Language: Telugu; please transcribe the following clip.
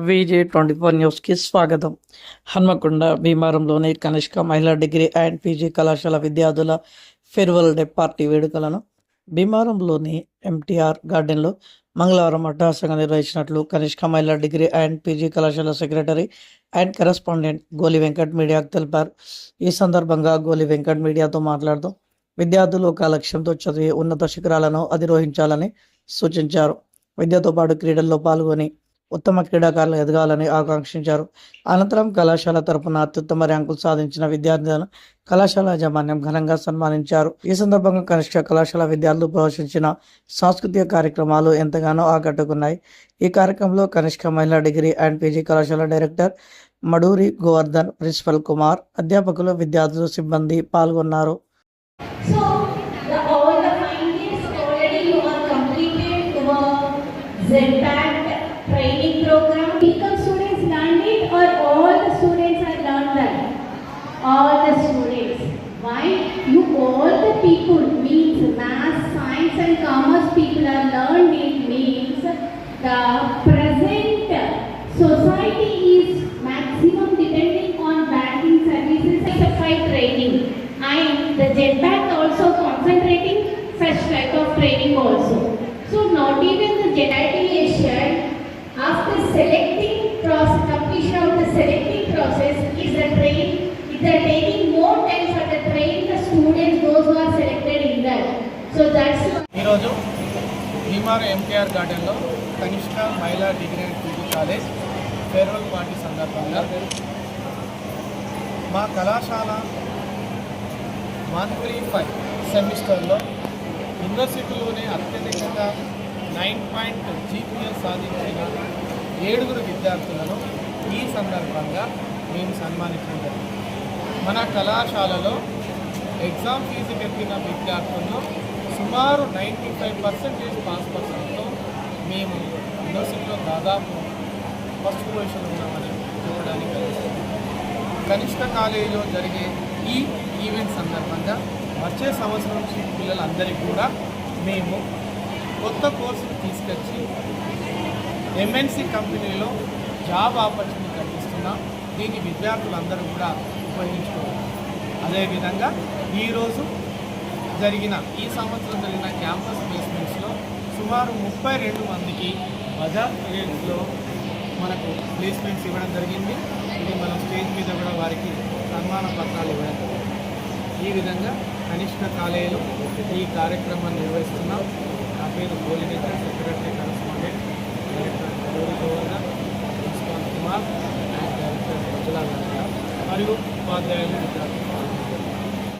VJ24 న్యూస్కి స్వాగతం. హన్మకొండ భీమారంలోని కనిష్క మహిళా డిగ్రీ అండ్ పీజీ కళాశాల విద్యార్థుల ఫేర్వెల్ డే పార్టీ వేడుకలను భీమారంలోని MTR గార్డెన్లో మంగళవారం అట్టహాసంగా నిర్వహించినట్లు కనిష్క మహిళా డిగ్రీ అండ్ పీజీ కళాశాల సెక్రటరీ అండ్ కరెస్పాండెంట్ గోలి వెంకట్ మీడియాకు తెలిపారు. ఈ సందర్భంగా గోలి వెంకట్ మీడియాతో మాట్లాడుతూ విద్యార్థులు ఒక లక్ష్యంతో చదివి ఉన్నత శిఖరాలను అధిరోహించాలని సూచించారు. విద్యతో పాటు క్రీడల్లో పాల్గొని ఉత్తమ క్రీడాకారులు ఎదగాలని ఆకాంక్షించారు. అనంతరం కళాశాల తరపున అత్యుత్తమ ర్యాంకులు సాధించిన విద్యార్థులను కళాశాల యాజమాన్యం ఘనంగా సన్మానించారు. ఈ సందర్భంగా కనిష్క కళాశాల విద్యార్థులు ప్రదర్శించిన సాంస్కృతిక కార్యక్రమాలు ఎంతగానో ఆకట్టుకున్నాయి. ఈ కార్యక్రమంలో కనిష్క మహిళా డిగ్రీ అండ్ పీజీ కళాశాల డైరెక్టర్ మడూరి గోవర్ధన్, ప్రిన్సిపల్ కుమార్, అధ్యాపకులు, విద్యార్థులు, సిబ్బంది పాల్గొన్నారు. Training program. Become students learned it, or all the students are learned that? All the students. Why? You all the people means math, science and commerce people are learned it means the present society is maximum depending on banking services except training, and the JETBANk also concentrating such type of training also. So not even the JETIation after selecting process, completion of the selecting process is the train. If they are taking more time for the train the students those who are selected in that. So that's ఈరోజు భీమారం MTR గార్డెన్లో కనిష్క మహిళా degree and PG college farewell party సందర్భంగా మా కళాశాల మంత్లీ 5 సెమిస్టర్లో యూనివర్సిటీలోనే అత్యధికంగా 9 GPA సాధించిన 7 విద్యార్థులను ఈ సందర్భంగా మేము సన్మానించడం జరిగింది. మన కళాశాలలో ఎగ్జామ్ ఫీజు కట్టిన విద్యార్థులను సుమారు 95% పాస్ పర్సెంట్తో మేము యూనివర్సిటీలో దాదాపు ఫస్ట్ పొజిషన్ ఉన్నామని చూడడానికి కలుస్తుంది. కనిష్క కాలేజీలో జరిగే ఈ ఈవెంట్ సందర్భంగా వచ్చే సంవత్సరం నుంచి పిల్లలందరికీ కూడా మేము కొత్త కోర్సులు తీసుకొచ్చి MNC కంపెనీలో జాబ్ ఆపర్చునిటీ కల్పిస్తున్నాం. దీన్ని విద్యార్థులందరూ కూడా ఉపయోగించుకోవాలి. అదేవిధంగా ఈరోజు ఈ సంవత్సరం జరిగిన క్యాంపస్ ప్లేస్మెంట్స్లో సుమారు 32 మందికి బజాజ్ ఫిలిప్స్లో మనకు ప్లేస్మెంట్స్ ఇవ్వడం జరిగింది. ఇది మనం స్టేజ్ మీద కూడా వారికి సన్మాన పత్రాలు ఇవ్వడం జరిగింది. ఈ విధంగా కనిష్క కాలేజీలో ఈ కార్యక్రమాన్ని నిర్వహిస్తున్నాం. నా పేరు గోలి Venkat, secretary correspondent, director Maduri Govardhan, principal Kumar and director ప్రజల మరియు ఉపాధ్యాయులు, విద్యార్థులు.